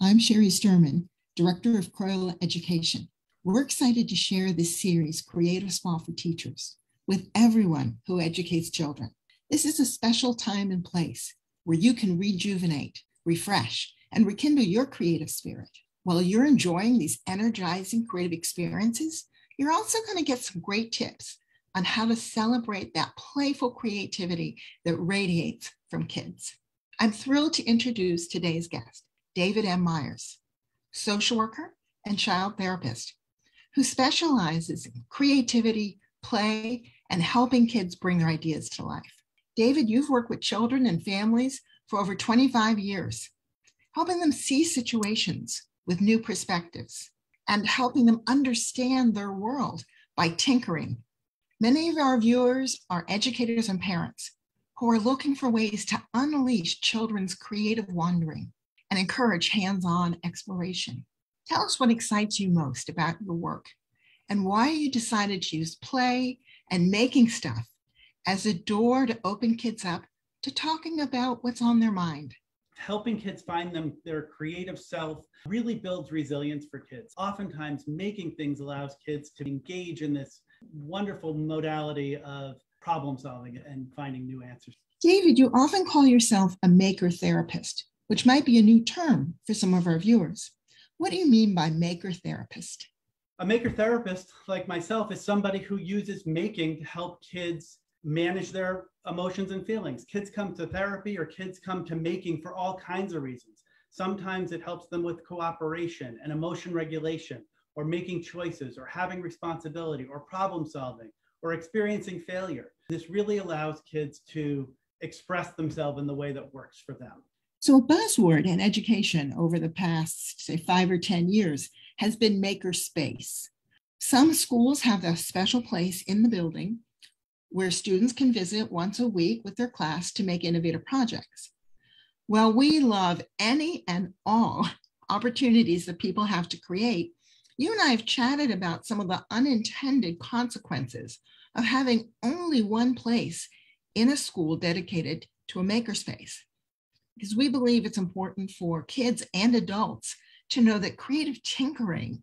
I'm Sherry Sturman, Director of Corolla Education. We're excited to share this series, CreativeSpaforTeachers, with everyone who educates children. This is a special time and place where you can rejuvenate, refresh, and rekindle your creative spirit. While you're enjoying these energizing creative experiences, you're also going to get some great tips on how to celebrate that playful creativity that radiates from kids. I'm thrilled to introduce today's guest, David M. Myers, social worker and child therapist, who specializes in creativity, play, and helping kids bring their ideas to life. David, you've worked with children and families for over 25 years, helping them see situations with new perspectives and helping them understand their world by tinkering. Many of our viewers are educators and parents who are looking for ways to unleash children's creative wandering and encourage hands-on exploration. Tell us what excites you most about your work and why you decided to use play and making stuff as a door to open kids up to talking about what's on their mind. Helping kids find their creative self really builds resilience for kids. Oftentimes, making things allows kids to engage in this wonderful modality of problem solving and finding new answers. David, you often call yourself a maker therapist, which might be a new term for some of our viewers. What do you mean by maker therapist? A maker therapist, like myself, is somebody who uses making to help kids manage their emotions and feelings. Kids come to therapy or kids come to making for all kinds of reasons. Sometimes it helps them with cooperation and emotion regulation, or making choices, or having responsibility, or problem solving, or experiencing failure. This really allows kids to express themselves in the way that works for them. So a buzzword in education over the past, say, 5 or 10 years has been makerspace. Some schools have a special place in the building where students can visit once a week with their class to make innovative projects. Well, we love any and all opportunities that people have to create. You and I have chatted about some of the unintended consequences of having only one place in a school dedicated to a makerspace, because we believe it's important for kids and adults to know that creative tinkering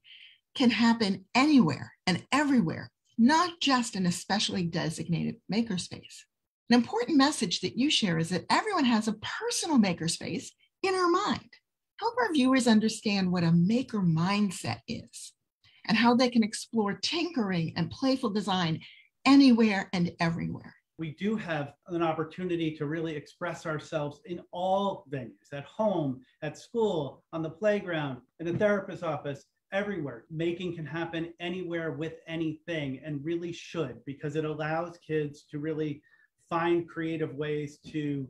can happen anywhere and everywhere, not just in a specially designated makerspace. An important message that you share is that everyone has a personal makerspace in our mind. Help our viewers understand what a maker mindset is and how they can explore tinkering and playful design anywhere and everywhere. We do have an opportunity to really express ourselves in all venues, at home, at school, on the playground, in a therapist's office, everywhere. Making can happen anywhere with anything, and really should, because it allows kids to really find creative ways to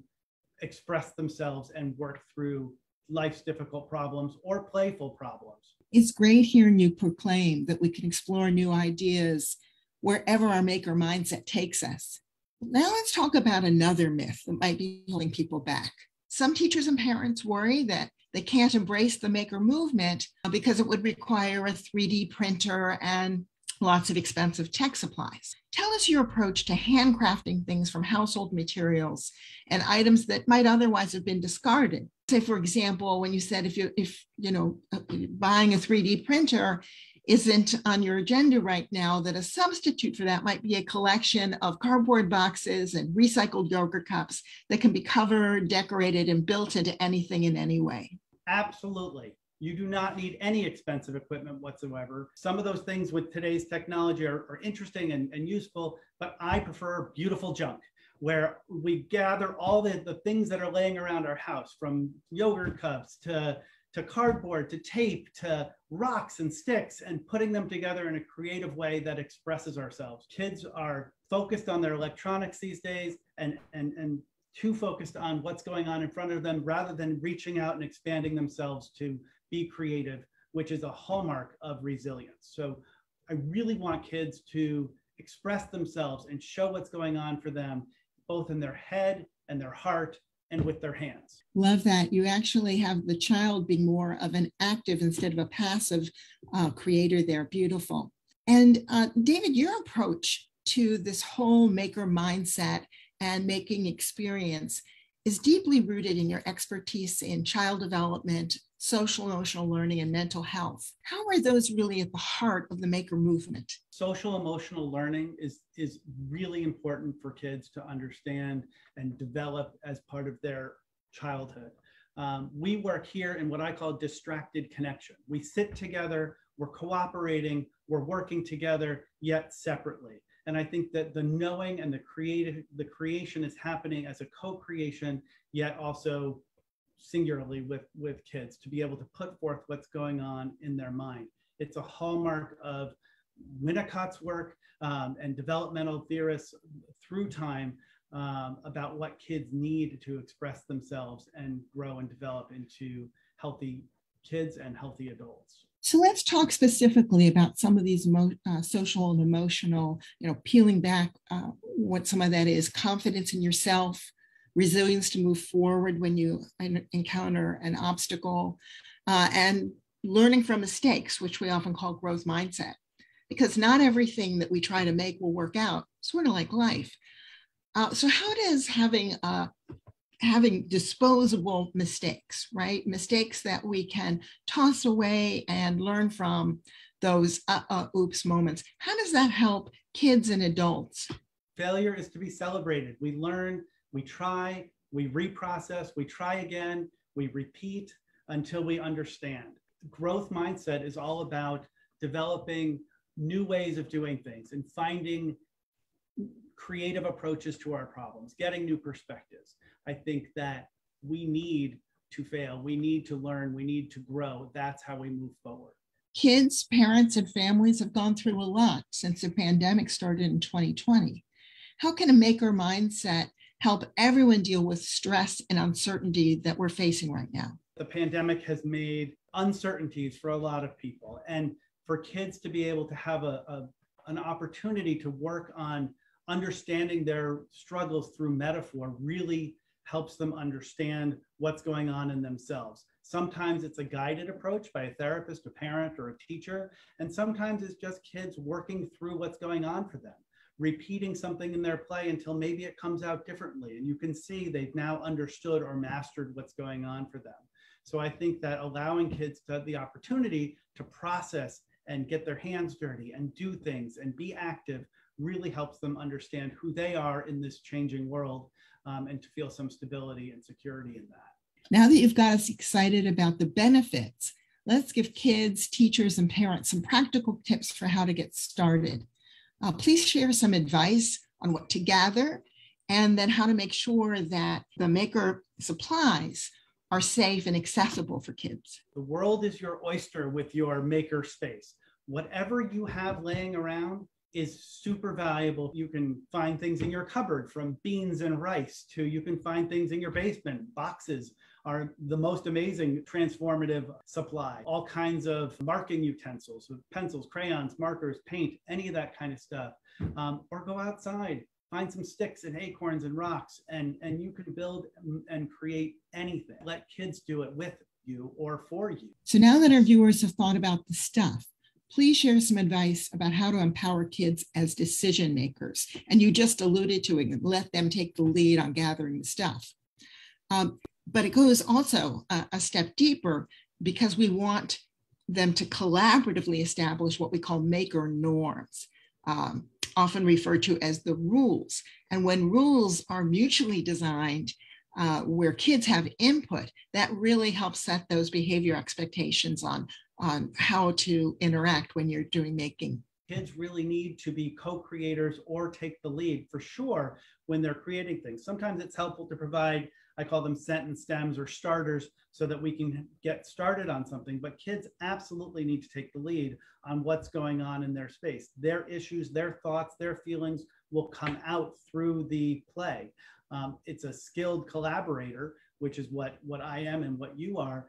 express themselves and work through life's difficult problems or playful problems. It's great hearing you proclaim that we can explore new ideas wherever our maker mindset takes us. Now let's talk about another myth that might be holding people back. Some teachers and parents worry that they can't embrace the maker movement because it would require a 3D printer and lots of expensive tech supplies. Tell us your approach to handcrafting things from household materials and items that might otherwise have been discarded. Say, for example, when you said if buying a 3D printer isn't on your agenda right now, that a substitute for that might be a collection of cardboard boxes and recycled yogurt cups that can be covered, decorated, and built into anything in any way. Absolutely. You do not need any expensive equipment whatsoever. Some of those things with today's technology are interesting and useful, but I prefer beautiful junk, where we gather all the things that are laying around our house, from yogurt cups to cardboard, to tape, to rocks and sticks, and putting them together in a creative way that expresses ourselves. Kids are focused on their electronics these days and too focused on what's going on in front of them, rather than reaching out and expanding themselves to be creative, which is a hallmark of resilience. So I really want kids to express themselves and show what's going on for them, both in their head and their heart and with their hands. Love that. You actually have the child being more of an active instead of a passive creator there. Beautiful. And David, your approach to this whole maker mindset and making experience is deeply rooted in your expertise in child development, social emotional learning, and mental health. How are those really at the heart of the Maker movement? Social emotional learning is really important for kids to understand and develop as part of their childhood. We work here in what I call distracted connection. We sit together, we're cooperating, we're working together, yet separately. And I think that the knowing and the creation is happening as a co-creation, yet also singularly with kids, to be able to put forth what's going on in their mind. It's a hallmark of Winnicott's work and developmental theorists through time about what kids need to express themselves and grow and develop into healthy kids and healthy adults. So let's talk specifically about some of these social and emotional, peeling back what some of that is: confidence in yourself, resilience to move forward when you encounter an obstacle, and learning from mistakes, which we often call growth mindset. Because not everything that we try to make will work out, sort of like life. So how does having disposable mistakes, right? Mistakes that we can toss away and learn from, those oops moments, how does that help kids and adults? Failure is to be celebrated. We learn, we try, we reprocess, we try again, we repeat until we understand. Growth mindset is all about developing new ways of doing things and finding creative approaches to our problems, getting new perspectives. I think that we need to fail, we need to learn, we need to grow. That's how we move forward. Kids, parents, and families have gone through a lot since the pandemic started in 2020. How can a maker mindset help everyone deal with stress and uncertainty that we're facing right now? The pandemic has made uncertainties for a lot of people, and for kids to be able to have an opportunity to work on understanding their struggles through metaphor really helps them understand what's going on in themselves. Sometimes it's a guided approach by a therapist, a parent, or a teacher, and sometimes it's just kids working through what's going on for them, repeating something in their play until maybe it comes out differently, and you can see they've now understood or mastered what's going on for them. So I think that allowing kids to have the opportunity to process and get their hands dirty and do things and be active really helps them understand who they are in this changing world, and to feel some stability and security in that. Now that you've got us excited about the benefits, let's give kids, teachers, and parents some practical tips for how to get started. Please share some advice on what to gather and then how to make sure that the maker supplies are safe and accessible for kids. The world is your oyster with your maker space. Whatever you have laying around is super valuable. You can find things in your cupboard, from beans and rice to you can find things in your basement. Boxes are the most amazing transformative supply. All kinds of marking utensils, pencils, crayons, markers, paint, any of that kind of stuff. Or go outside, find some sticks and acorns and rocks, and you can build and create anything. Let kids do it with you or for you. So now that our viewers have thought about the stuff, please share some advice about how to empower kids as decision makers. And you just alluded to it, let them take the lead on gathering the stuff. But it goes also a step deeper, because we want them to collaboratively establish what we call maker norms, often referred to as the rules. And when rules are mutually designed, where kids have input, that really helps set those behavior expectations on how to interact when you're doing making. Kids really need to be co-creators or take the lead for sure when they're creating things. Sometimes it's helpful to provide, I call them sentence stems or starters, so that we can get started on something. But kids absolutely need to take the lead on what's going on in their space. Their issues, their thoughts, their feelings will come out through the play. It's a skilled collaborator, which is what I am and what you are,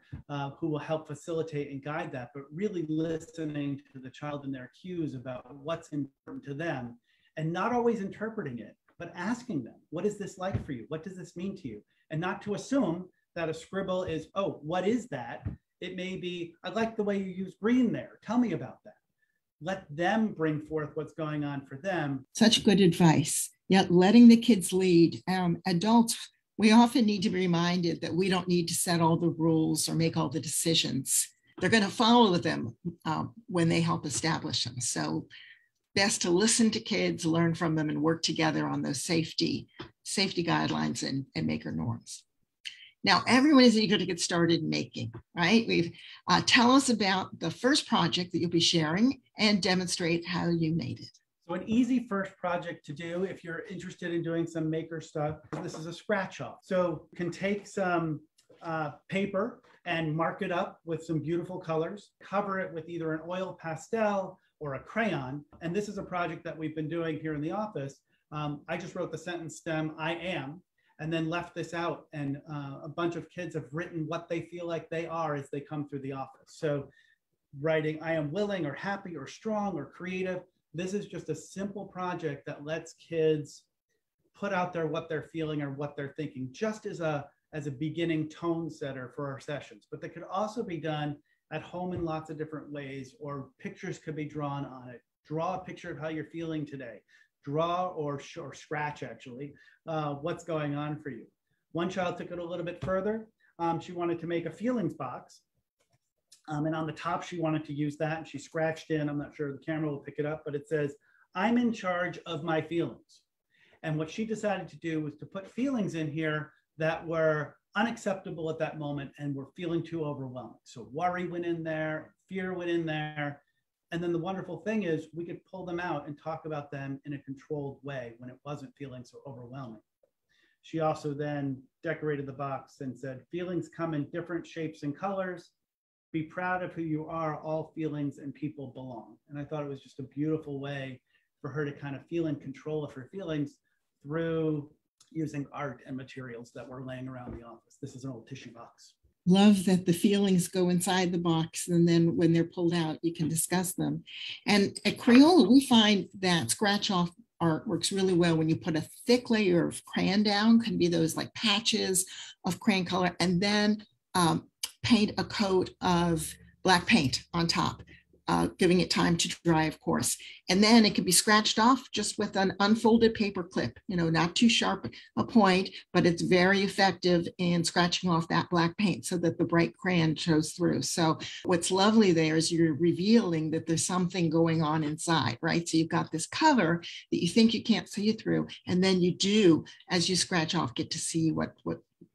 who will help facilitate and guide that, but really listening to the child and their cues about what's important to them, and not always interpreting it, but asking them, what is this like for you? What does this mean to you? And not to assume that a scribble is, oh, what is that? It may be, I like the way you use green there. Tell me about that. Let them bring forth what's going on for them. Such good advice. Yet letting the kids lead. Adults, We often need to be reminded that we don't need to set all the rules or make all the decisions. They're going to follow them when they help establish them. So best to listen to kids, learn from them, and work together on those safety guidelines and maker norms. Now, everyone is eager to get started making, right? Tell us about the first project that you'll be sharing and demonstrate how you made it. So an easy first project to do if you're interested in doing some maker stuff, this is a scratch off. So you can take some paper and mark it up with some beautiful colors, cover it with either an oil pastel or a crayon. And this is a project that we've been doing here in the office. I just wrote the sentence stem, I am, and then left this out. And a bunch of kids have written what they feel like they are as they come through the office. So writing, I am willing or happy or strong or creative. This is just a simple project that lets kids put out there what they're feeling or what they're thinking, just as a beginning tone setter for our sessions. But that could also be done at home in lots of different ways, or pictures could be drawn on it. Draw a picture of how you're feeling today. Draw or scratch, actually, what's going on for you. One child took it a little bit further. She wanted to make a feelings box. And on the top, she wanted to use that, and she scratched in, I'm not sure the camera will pick it up, but it says, I'm in charge of my feelings. And what she decided to do was to put feelings in here that were unacceptable at that moment and were feeling too overwhelming. So worry went in there, fear went in there. And then the wonderful thing is we could pull them out and talk about them in a controlled way when it wasn't feeling so overwhelming. She also then decorated the box and said, feelings come in different shapes and colors. Be proud of who you are, all feelings and people belong. And I thought it was just a beautiful way for her to kind of feel in control of her feelings through using art and materials that were laying around the office. This is an old tissue box. Love that the feelings go inside the box, and then when they're pulled out, you can discuss them. And at Crayola, we find that scratch off art works really well when you put a thick layer of crayon down, can be those like patches of crayon color, and then paint a coat of black paint on top, giving it time to dry, of course. And then it can be scratched off just with an unfolded paper clip, not too sharp a point, but it's very effective in scratching off that black paint so that the bright crayon shows through. So what's lovely there is you're revealing that there's something going on inside, right? So you've got this cover that you think you can't see through, and then you do, as you scratch off, get to see what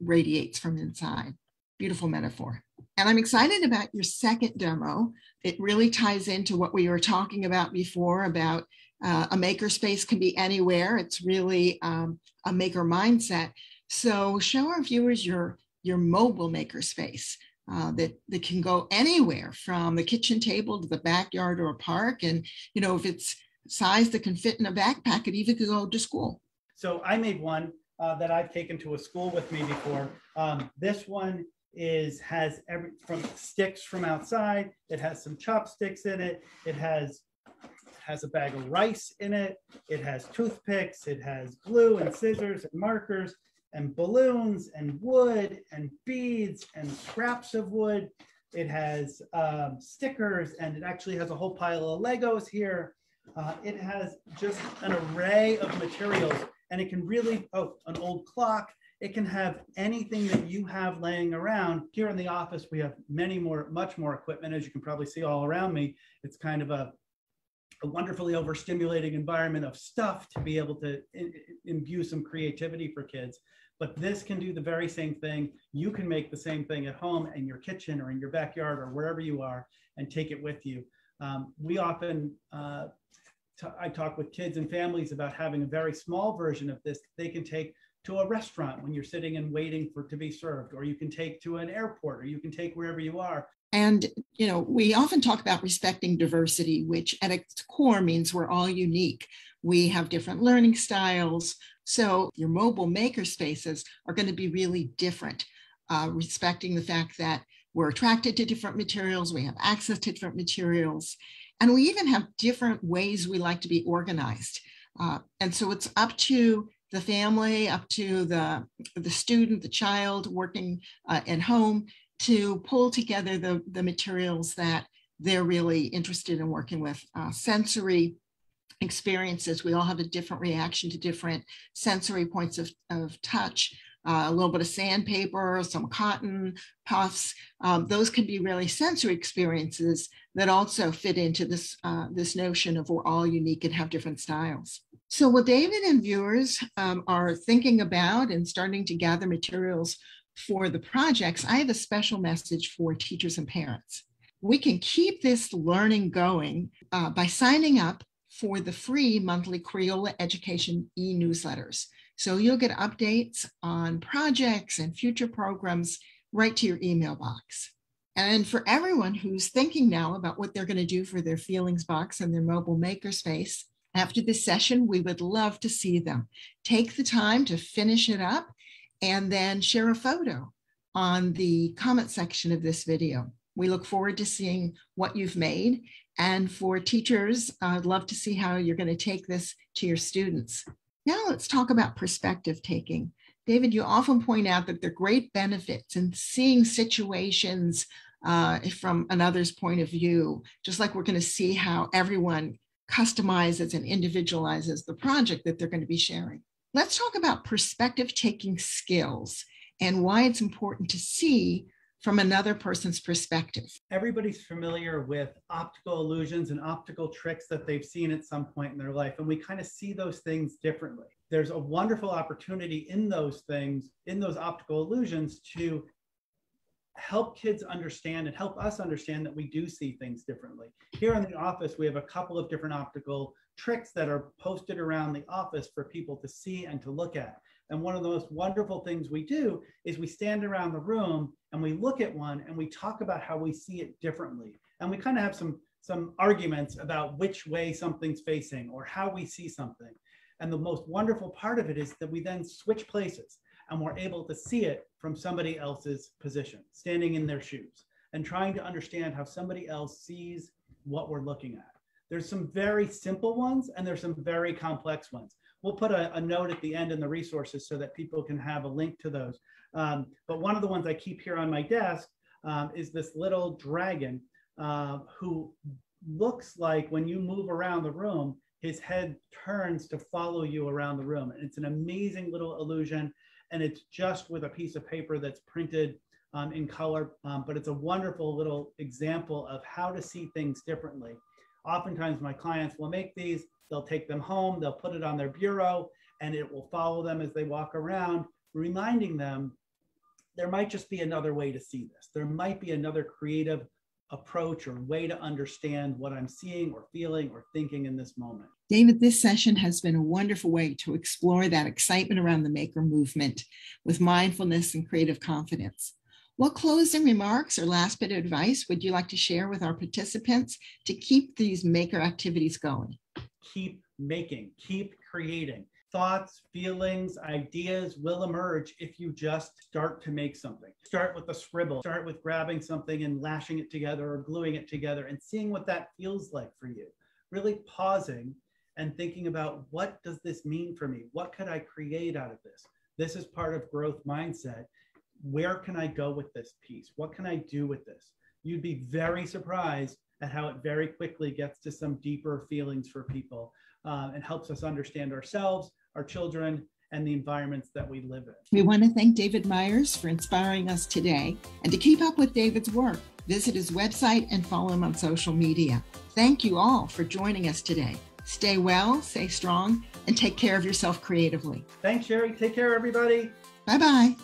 radiates from inside. Beautiful metaphor. And I'm excited about your second demo. It really ties into what we were talking about before about a makerspace can be anywhere. It's really a maker mindset. So show our viewers your mobile makerspace that can go anywhere from the kitchen table to the backyard or a park. And, if it's size that can fit in a backpack, it even could go to school. So I made one that I've taken to a school with me before. This one has from sticks from outside. It has some chopsticks in it. It has a bag of rice in it. It has toothpicks. It has glue and scissors and markers and balloons and wood and beads and scraps of wood. It has stickers, and it actually has a whole pile of Legos here. It has just an array of materials, and it can really, an old clock. It can have anything that you have laying around. Here in the office, we have much more equipment, as you can probably see all around me. It's kind of a wonderfully overstimulating environment of stuff to be able to imbue some creativity for kids. But this can do the very same thing. You can make the same thing at home in your kitchen or in your backyard or wherever you are and take it with you. We often, I talk with kids and families about having a very small version of this they can take to a restaurant when you're sitting and waiting to be served, or you can take to an airport, or you can take wherever you are. And, we often talk about respecting diversity, which at its core means we're all unique. We have different learning styles. So your mobile maker spaces are going to be really different, respecting the fact that we're attracted to different materials, we have access to different materials, and we even have different ways we like to be organized. And so it's up to the family, up to the student, the child working at home to pull together the materials that they're really interested in working with. Sensory experiences, we all have a different reaction to different sensory points of touch. a little bit of sandpaper, some cotton puffs. Those can be really sensory experiences that also fit into this notion of we're all unique and have different styles. So while David and viewers are thinking about and starting to gather materials for the projects, I have a special message for teachers and parents. We can keep this learning going by signing up for the free monthly Crayola Education e-newsletters. So you'll get updates on projects and future programs right to your email box. And for everyone who's thinking now about what they're going to do for their feelings box and their mobile makerspace, after this session, we would love to see them. Take the time to finish it up and then share a photo on the comment section of this video. We look forward to seeing what you've made. And for teachers, I'd love to see how you're going to take this to your students. Now let's talk about perspective taking. David, you often point out that there are great benefits in seeing situations from another's point of view, just like we're going to see how everyone customizes and individualizes the project that they're going to be sharing. Let's talk about perspective taking skills and why it's important to see from another person's perspective. Everybody's familiar with optical illusions and optical tricks that they've seen at some point in their life, and we kind of see those things differently. There's a wonderful opportunity in those things, in those optical illusions, to help kids understand and help us understand that we do see things differently. Here in the office, we have a couple of different optical tricks that are posted around the office for people to see and to look at. And one of the most wonderful things we do is we stand around the room and we look at one and we talk about how we see it differently. And we kind of have some arguments about which way something's facing or how we see something. And the most wonderful part of it is that we then switch places and we're able to see it from somebody else's position, standing in their shoes and trying to understand how somebody else sees what we're looking at. There's some very simple ones and there's some very complex ones. We'll put a note at the end in the resources so that people can have a link to those. But one of the ones I keep here on my desk is this little dragon who looks like when you move around the room, his head turns to follow you around the room. And it's an amazing little illusion. And it's just with a piece of paper that's printed in color. But it's a wonderful little example of how to see things differently. Oftentimes my clients will make these, they'll take them home, they'll put it on their bureau, and it will follow them as they walk around, reminding them there might just be another way to see this. There might be another creative approach or way to understand what I'm seeing or feeling or thinking in this moment. David, this session has been a wonderful way to explore that excitement around the maker movement with mindfulness and creative confidence. What closing remarks or last bit of advice would you like to share with our participants to keep these maker activities going? Keep making, keep creating. Thoughts, feelings, ideas will emerge if you just start to make something. Start with a scribble, start with grabbing something and lashing it together or gluing it together and seeing what that feels like for you. Really pausing and thinking about, what does this mean for me? What could I create out of this? This is part of growth mindset. Where can I go with this piece? What can I do with this? You'd be very surprised at how it very quickly gets to some deeper feelings for people and helps us understand ourselves, our children, and the environments that we live in. We want to thank David Myers for inspiring us today. And to keep up with David's work, visit his website and follow him on social media. Thank you all for joining us today. Stay well, stay strong, and take care of yourself creatively. Thanks, Sherry. Take care, everybody. Bye-bye.